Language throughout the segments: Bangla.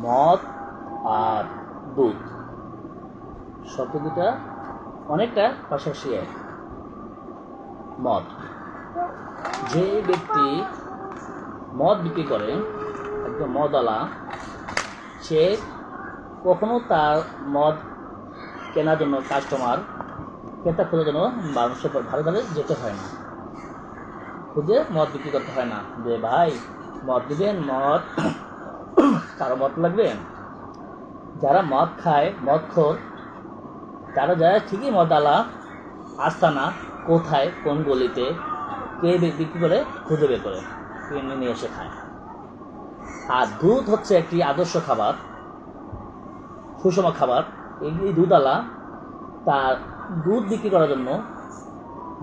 মদ আর দুধ শব্দ দুটা অনেকটা পাশাপাশি এক। মদ, যে ব্যক্তি মদ বিক্রি করে, একদম মদওয়ালা, সে কখনো তার মদ কেনার জন্য ক্রেতা খোঁজার জন্য মানুষের ধারে ধারে যেতে হয় না, খুঁজে মদ বিক্রি করতে হয় না যে ভাই মদ দিবেন, মদ কারো মদ লাগবে। যারা মদ খায়, মদখোর, তারা যায় ঠিকই মদওয়ালা আস্তানা কোথায়, কোন গলিতে কে বিক্রি করে খুঁজে বের করে কিনে নিয়ে এসে খায়। আর দুধ হচ্ছে একটি আদর্শ খাবার, সুষম খাবার। এই দুধওয়ালা তার দুধ বিক্রি করার জন্য,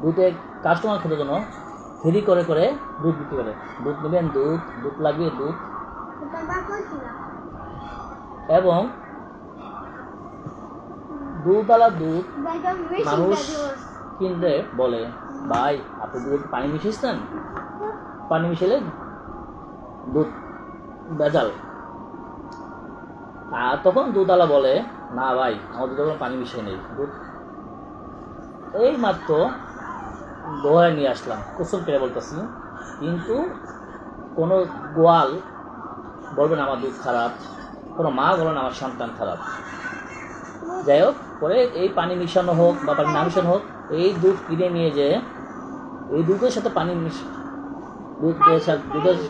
দুধের কাস্টমার খোঁজার জন্য ফ্রি করে করে দুধ বিক্রি করে। দুধ নেবেন, দুধ লাগবে, দুধ। এবং দুধওয়ালা দুধ মানুষ কিনতে বলে ভাই আপনি দুধ পানি মিশিয়েছেন, পানি মিশালে দুধ ভেজাল। আর তখন দুধওয়ালা বলে না ভাই আমার দুধে কোনো পানি মিশিয়ে নেই, দুধ এই মাত্র দোহায় নিয়ে আসলাম, কসম করে বলতেছি। কিন্তু কোনো গোয়াল বলবেন আমার দুধ খারাপ, কোনো মা বলেন আমার সন্তান খারাপ। যাই হোক, পরে এই পানি মিশানো হোক বা পানি না মিশানো হোক, এই দুধ কিনে নিয়ে যে এই দুধের সাথে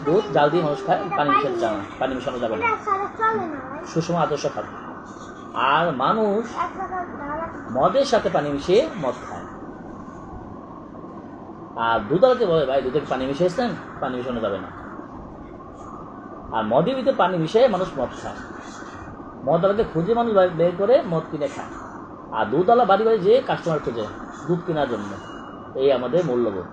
দুধ জাল দিয়ে মানুষ খায়, পানি মিশানো যাবে না, সুষম আদর্শ খাদ্য। আর মানুষ মদের সাথে পানি মিশিয়ে মদ খায়। আর দুধওয়ালাকে বলে ভাই দুধে পানি মিশিয়েছেন, পানি মিশানো যাবে না। আর মদের ভিতরে পানি মিশিয়ে মানুষ মদ খায়। মদওয়ালাকে খুঁজে মানুষ বের করে মদ কিনে খায়। আর দুধওয়ালা বাড়ি বাড়ি যেয়ে কাস্টমার খুঁজে দুধ কেনার জন্য। এই আমাদের মূল্যবোধ।